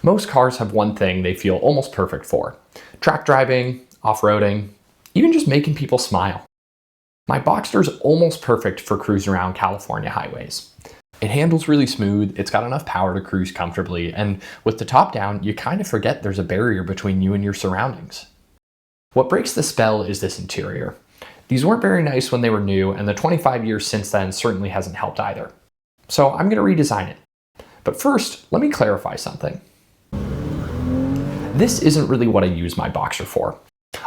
Most cars have one thing they feel almost perfect for: track driving, off-roading, even just making people smile. My Boxster's almost perfect for cruising around California highways. It handles really smooth, it's got enough power to cruise comfortably, and with the top down, you kind of forget there's a barrier between you and your surroundings. What breaks the spell is this interior. These weren't very nice when they were new, and the 25 years since then certainly hasn't helped either. So I'm going to redesign it. But first, let me clarify something. This isn't really what I use my Boxster for.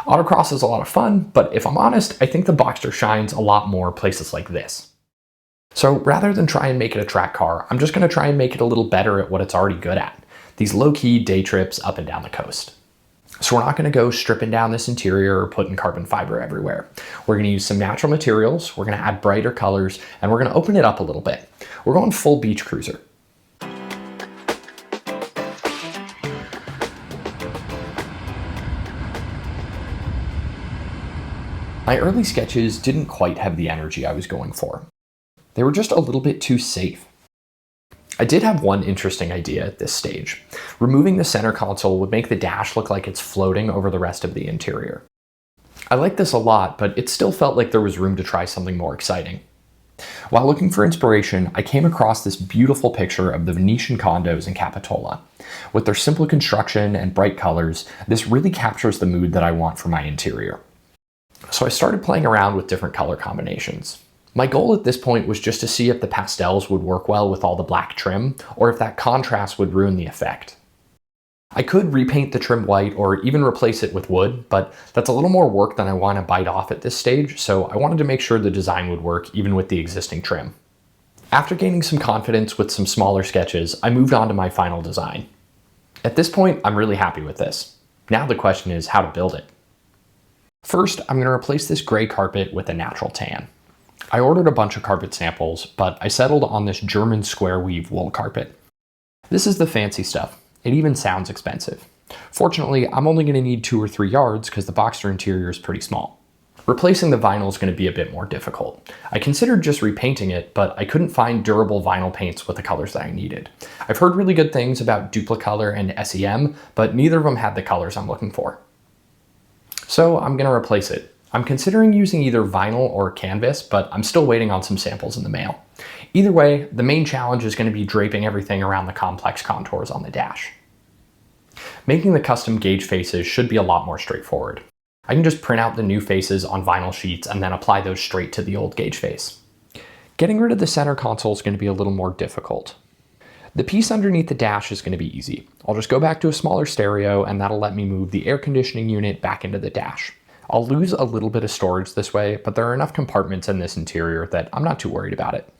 Autocross is a lot of fun, but if I'm honest, I think the Boxster shines a lot more places like this. So rather than try and make it a track car, I'm just going to try and make it a little better at what it's already good at: these low-key day trips up and down the coast. So we're not going to go stripping down this interior or putting carbon fiber everywhere. We're going to use some natural materials, we're going to add brighter colors, and we're going to open it up a little bit. We're going full beach cruiser. My early sketches didn't quite have the energy I was going for. They were just a little bit too safe. I did have one interesting idea at this stage. Removing the center console would make the dash look like it's floating over the rest of the interior. I liked this a lot, but it still felt like there was room to try something more exciting. While looking for inspiration, I came across this beautiful picture of the Venetian condos in Capitola. With their simple construction and bright colors, this really captures the mood that I want for my interior. So I started playing around with different color combinations. My goal at this point was just to see if the pastels would work well with all the black trim, or if that contrast would ruin the effect. I could repaint the trim white or even replace it with wood, but that's a little more work than I want to bite off at this stage, so I wanted to make sure the design would work even with the existing trim. After gaining some confidence with some smaller sketches, I moved on to my final design. At this point, I'm really happy with this. Now the question is how to build it. First, I'm going to replace this gray carpet with a natural tan. I ordered a bunch of carpet samples, but I settled on this German square weave wool carpet. This is the fancy stuff. It even sounds expensive. Fortunately, I'm only going to need 2 or 3 yards because the Boxster interior is pretty small. Replacing the vinyl is going to be a bit more difficult. I considered just repainting it, but I couldn't find durable vinyl paints with the colors that I needed. I've heard really good things about Duplicolor and SEM, but neither of them had the colors I'm looking for. So I'm going to replace it. I'm considering using either vinyl or canvas, but I'm still waiting on some samples in the mail. Either way, the main challenge is going to be draping everything around the complex contours on the dash. Making the custom gauge faces should be a lot more straightforward. I can just print out the new faces on vinyl sheets and then apply those straight to the old gauge face. Getting rid of the center console is going to be a little more difficult. The piece underneath the dash is going to be easy. I'll just go back to a smaller stereo and that'll let me move the air conditioning unit back into the dash. I'll lose a little bit of storage this way, but there are enough compartments in this interior that I'm not too worried about it.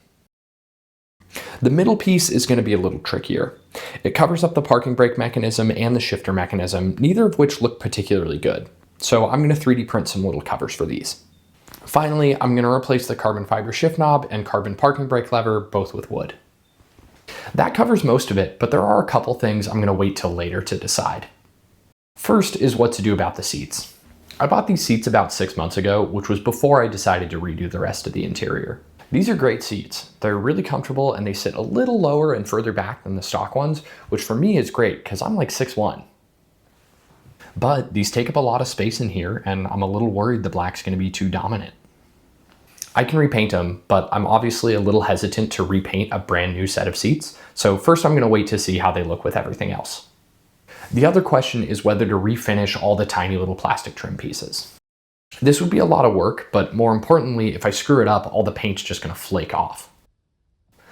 The middle piece is going to be a little trickier. It covers up the parking brake mechanism and the shifter mechanism, neither of which look particularly good. So I'm going to 3D print some little covers for these. Finally, I'm going to replace the carbon fiber shift knob and carbon parking brake lever, both with wood. That covers most of it, but there are a couple things I'm going to wait till later to decide. First is what to do about the seats. I bought these seats about 6 months ago, which was before I decided to redo the rest of the interior. These are great seats. They're really comfortable and they sit a little lower and further back than the stock ones, which for me is great because I'm like 6'1". But these take up a lot of space in here and I'm a little worried the black's going to be too dominant. I can repaint them, but I'm obviously a little hesitant to repaint a brand new set of seats, so first I'm going to wait to see how they look with everything else. The other question is whether to refinish all the tiny little plastic trim pieces. This would be a lot of work, but more importantly, if I screw it up, all the paint's just going to flake off.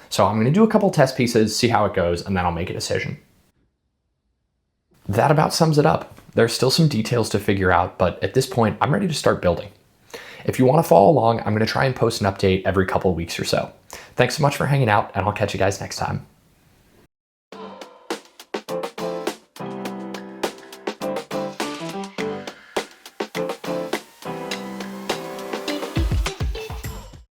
So I'm going to do a couple test pieces, see how it goes, and then I'll make a decision. That about sums it up. There's still some details to figure out, but at this point, I'm ready to start building. If you want to follow along, I'm going to try and post an update every couple weeks or so. Thanks so much for hanging out, and I'll catch you guys next time.